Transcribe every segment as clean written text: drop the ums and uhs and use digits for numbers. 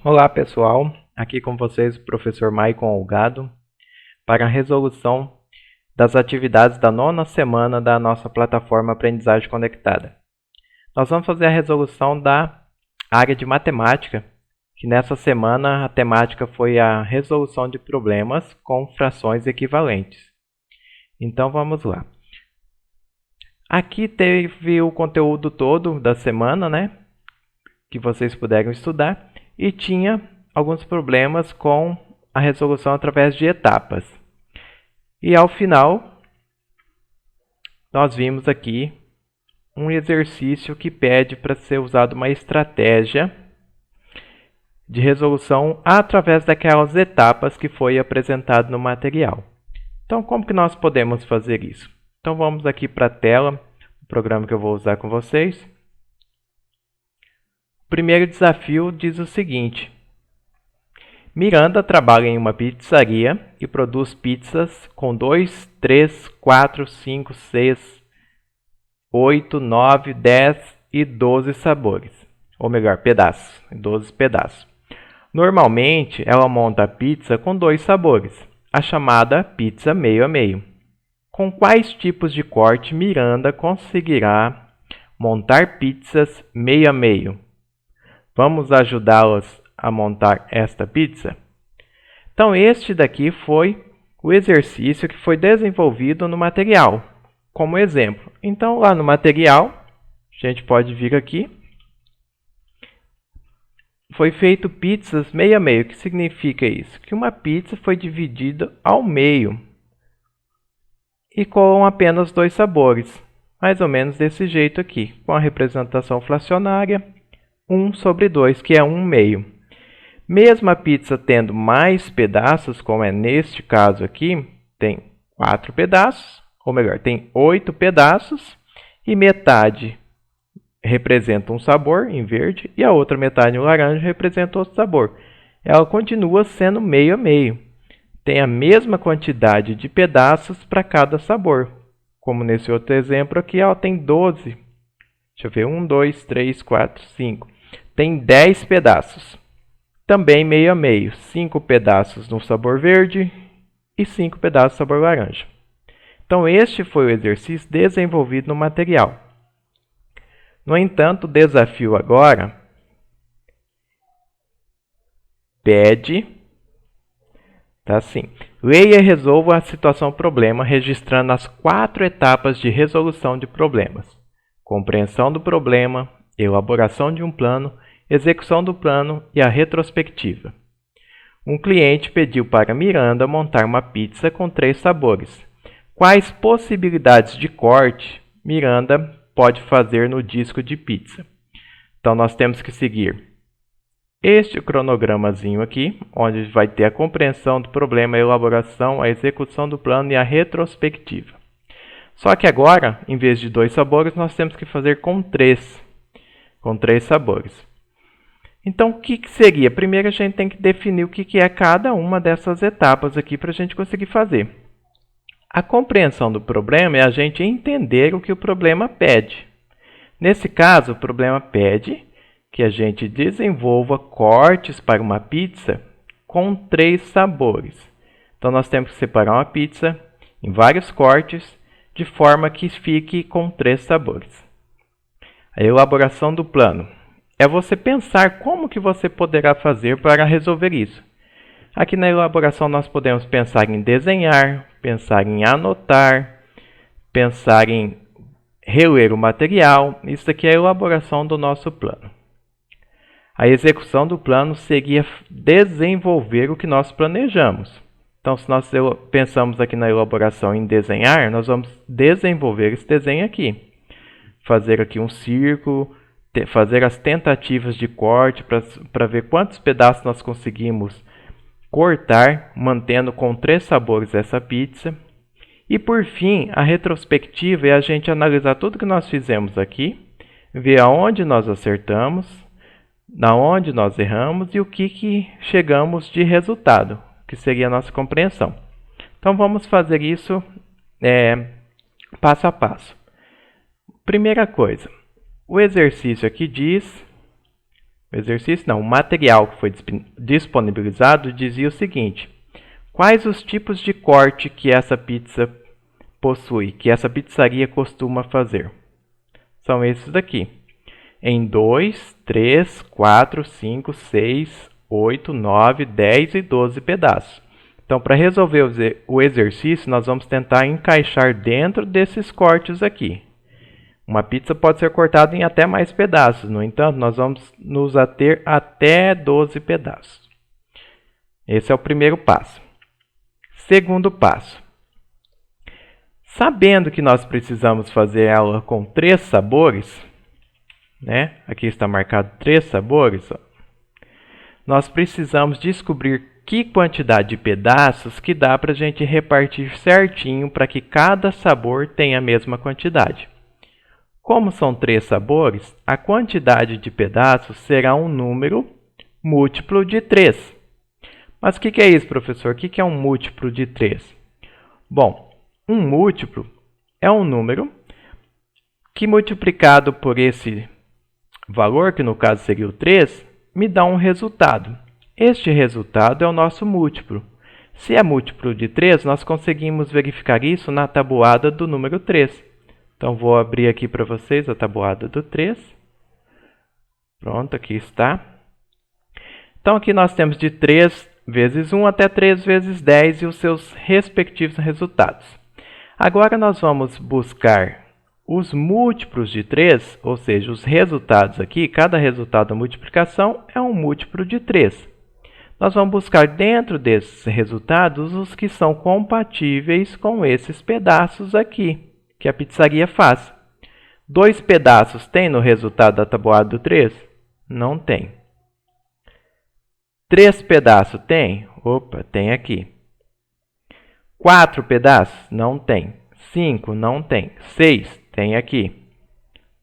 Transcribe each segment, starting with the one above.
Olá pessoal, aqui com vocês o professor Maicon Olgado para a resolução das atividades da 9ª semana da nossa plataforma Aprendizagem Conectada. Nós vamos fazer a resolução da área de matemática, que nessa semana a temática foi a resolução de problemas com frações equivalentes. Então vamos lá. Aqui teve o conteúdo todo da semana, que vocês puderam estudar. E tinha alguns problemas com a resolução através de etapas. E ao final, nós vimos aqui um exercício que pede para ser usada uma estratégia de resolução através daquelas etapas que foi apresentado no material. Então, como que nós podemos fazer isso? Então, vamos aqui para a tela, o programa que eu vou usar com vocês. O primeiro desafio diz o seguinte: Miranda trabalha em uma pizzaria e produz pizzas com 2, 3, 4, 5, 6, 8, 9, 10 e 12 sabores. Ou melhor, pedaços, 12 pedaços. Normalmente, ela monta a pizza com 2 sabores, a chamada pizza meio a meio. Com quais tipos de corte Miranda conseguirá montar pizzas meio a meio? Vamos ajudá-las a montar esta pizza? Então, este daqui foi o exercício que foi desenvolvido no material, como exemplo. Então, lá no material, a gente pode vir aqui. Foi feito pizzas meio a meio. O que significa isso? Que uma pizza foi dividida ao meio e com apenas 2 sabores. Mais ou menos desse jeito aqui, com a representação fracionária 1/2, que é 1/2. Mesmo a pizza tendo mais pedaços, como é neste caso aqui, tem 4 pedaços, ou melhor, tem 8 pedaços, e metade representa um sabor em verde, e a outra metade em laranja representa outro sabor. Ela continua sendo meio a meio. Tem a mesma quantidade de pedaços para cada sabor. Como nesse outro exemplo aqui, ela tem 12. Deixa eu ver, 1, 2, 3, 4, 5. Tem 10 pedaços. Também meio a meio. 5 pedaços no sabor verde e 5 pedaços no sabor laranja. Então, este foi o exercício desenvolvido no material. No entanto, o desafio agora pede, tá assim: leia e resolva a situação problema, registrando as 4 etapas de resolução de problemas: compreensão do problema, elaboração de um plano, execução do plano e a retrospectiva. Um cliente pediu para Miranda montar uma pizza com 3 sabores. Quais possibilidades de corte Miranda pode fazer no disco de pizza? Então, nós temos que seguir este cronogramazinho aqui, onde vai ter a compreensão do problema, a elaboração, a execução do plano e a retrospectiva. Só que agora, em vez de 2 sabores, nós temos que fazer com 3 sabores. Então, o que seria? Primeiro, a gente tem que definir o que é cada uma dessas etapas aqui para a gente conseguir fazer. A compreensão do problema é a gente entender o que o problema pede. Nesse caso, o problema pede que a gente desenvolva cortes para uma pizza com 3 sabores. Então, nós temos que separar uma pizza em vários cortes, de forma que fique com 3 sabores. A elaboração do plano é você pensar como que você poderá fazer para resolver isso. Aqui na elaboração nós podemos pensar em desenhar, pensar em anotar, pensar em reler o material. Isso aqui é a elaboração do nosso plano. A execução do plano seria desenvolver o que nós planejamos. Então, se nós pensamos aqui na elaboração em desenhar, nós vamos desenvolver esse desenho aqui. Fazer aqui um círculo, fazer as tentativas de corte para ver quantos pedaços nós conseguimos cortar, mantendo com 3 sabores essa pizza. E por fim, a retrospectiva é a gente analisar tudo que nós fizemos aqui, ver aonde nós acertamos, aonde nós erramos e o que chegamos de resultado, que seria a nossa compreensão. Então vamos fazer isso passo a passo. Primeira coisa, o exercício aqui diz O exercício não, o material que foi disponibilizado dizia o seguinte: quais os tipos de corte que essa pizza possui, que essa pizzaria costuma fazer? São esses daqui. Em 2, 3, 4, 5, 6, 8, 9, 10 e 12 pedaços. Então, para resolver o exercício, nós vamos tentar encaixar dentro desses cortes aqui. Uma pizza pode ser cortada em até mais pedaços, no entanto, nós vamos nos ater até 12 pedaços. Esse é o primeiro passo. Segundo passo. Sabendo que nós precisamos fazer ela com 3 sabores, né? Aqui está marcado 3 sabores, ó. Nós precisamos descobrir que quantidade de pedaços que dá para a gente repartir certinho para que cada sabor tenha a mesma quantidade. Como são 3 sabores, a quantidade de pedaços será um número múltiplo de 3. Mas o que é isso, professor? O que é um múltiplo de 3? Bom, um múltiplo é um número que multiplicado por esse valor, que no caso seria o 3, me dá um resultado. Este resultado é o nosso múltiplo. Se é múltiplo de 3, nós conseguimos verificar isso na tabuada do número 3. Então, vou abrir aqui para vocês a tabuada do 3. Pronto, aqui está. Então, aqui nós temos de 3 vezes 1 até 3 vezes 10 e os seus respectivos resultados. Agora, nós vamos buscar os múltiplos de 3, ou seja, os resultados aqui. Cada resultado da multiplicação é um múltiplo de 3. Nós vamos buscar dentro desses resultados os que são compatíveis com esses pedaços aqui, que a pizzaria faz. 2 pedaços tem no resultado da tabuada do 3? Não tem. 3 pedaços tem? Opa, tem aqui. 4 pedaços? Não tem. 5? Não tem. 6? Tem aqui.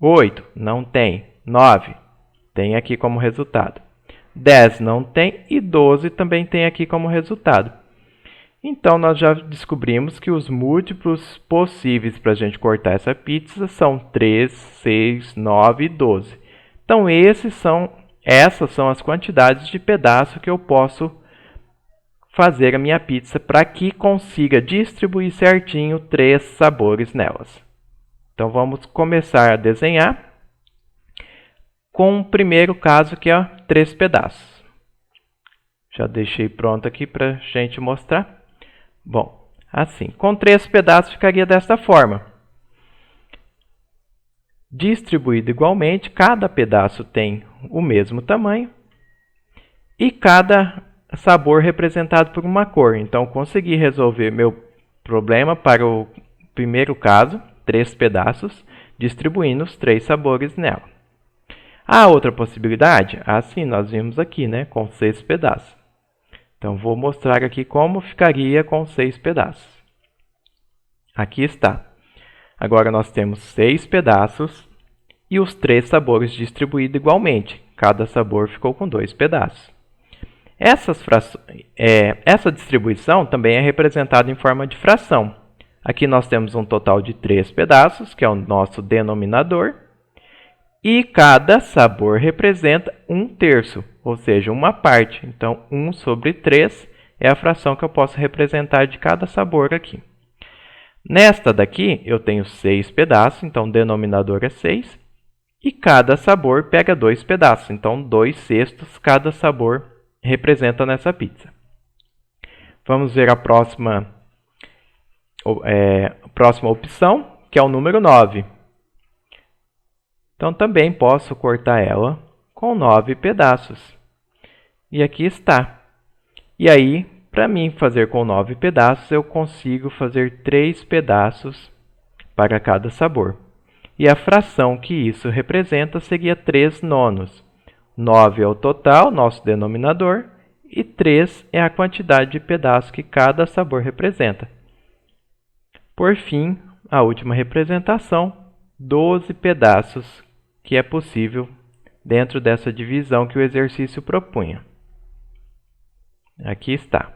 8? Não tem. 9? Tem aqui como resultado. 10 não tem e 12 também tem aqui como resultado. Então, nós já descobrimos que os múltiplos possíveis para a gente cortar essa pizza são 3, 6, 9 e 12. Então, essas são as quantidades de pedaço que eu posso fazer a minha pizza para que consiga distribuir certinho 3 sabores nelas. Então, vamos começar a desenhar com o primeiro caso, que é 3 pedaços. Já deixei pronto aqui para a gente mostrar. Bom, assim, com 3 pedaços ficaria desta forma. Distribuído igualmente, cada pedaço tem o mesmo tamanho e cada sabor representado por uma cor. Então, consegui resolver meu problema para o primeiro caso, 3 pedaços, distribuindo os 3 sabores nela. A outra possibilidade, assim nós vimos aqui, né, com 6 pedaços. Então, vou mostrar aqui como ficaria com 6 pedaços. Aqui está. Agora, nós temos 6 pedaços e os 3 sabores distribuídos igualmente. Cada sabor ficou com 2 pedaços. Essa distribuição também é representada em forma de fração. Aqui nós temos um total de 3 pedaços, que é o nosso denominador. E cada sabor representa 1/3, ou seja, uma parte. Então, 1 sobre 3 é a fração que eu posso representar de cada sabor aqui. Nesta daqui, eu tenho 6 pedaços, então o denominador é 6. E cada sabor pega 2 pedaços, então 2/6 cada sabor representa nessa pizza. Vamos ver a próxima opção, que é o número 9. Então, também posso cortar ela com 9 pedaços. E aqui está. E aí, para mim fazer com 9 pedaços, eu consigo fazer 3 pedaços para cada sabor. E a fração que isso representa seria 3/9. 9 é o total, nosso denominador, e 3 é a quantidade de pedaços que cada sabor representa. Por fim, a última representação, 12 pedaços, que é possível dentro dessa divisão que o exercício propunha. Aqui está.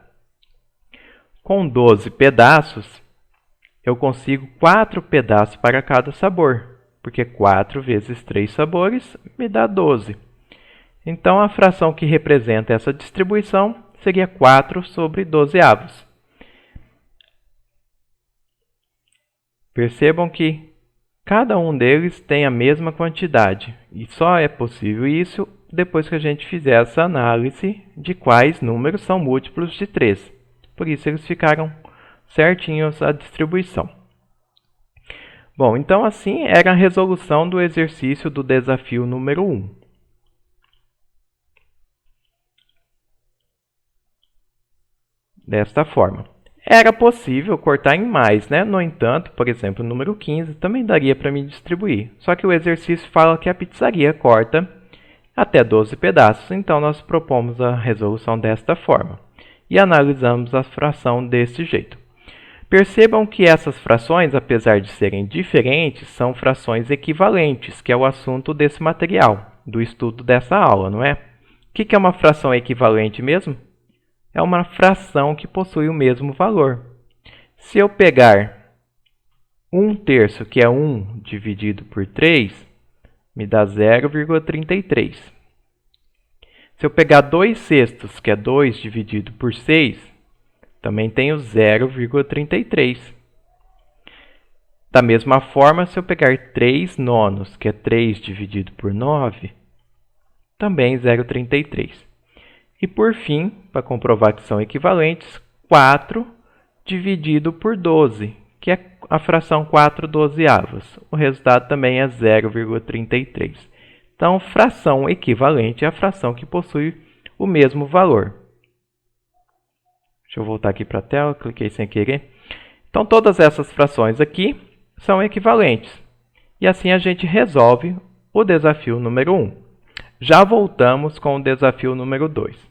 Com 12 pedaços, eu consigo 4 pedaços para cada sabor, porque 4 vezes 3 sabores me dá 12. Então, a fração que representa essa distribuição seria 4 sobre 12avos. Percebam que cada um deles tem a mesma quantidade, e só é possível isso depois que a gente fizer essa análise de quais números são múltiplos de 3. Por isso, eles ficaram certinhos a distribuição. Bom, então assim era a resolução do exercício do desafio número 1. Desta forma. Era possível cortar em mais, né? No entanto, por exemplo, o número 15 também daria para me distribuir. Só que o exercício fala que a pizzaria corta até 12 pedaços, então nós propomos a resolução desta forma. E analisamos a fração desse jeito. Percebam que essas frações, apesar de serem diferentes, são frações equivalentes, que é o assunto desse material, do estudo dessa aula, não é? O que é uma fração equivalente mesmo? É uma fração que possui o mesmo valor. Se eu pegar 1/3, que é 1 dividido por 3, me dá 0,33. Se eu pegar 2/6, que é 2 dividido por 6, também tenho 0,33. Da mesma forma, se eu pegar 3/9, que é 3 dividido por 9, também 0,33. E por fim, para comprovar que são equivalentes, 4 dividido por 12, que é a fração 4/12avos. O resultado também é 0,33. Então, fração equivalente é a fração que possui o mesmo valor. Deixa eu voltar aqui para a tela, cliquei sem querer. Então, todas essas frações aqui são equivalentes. E assim a gente resolve o desafio número 1. Já voltamos com o desafio número 2.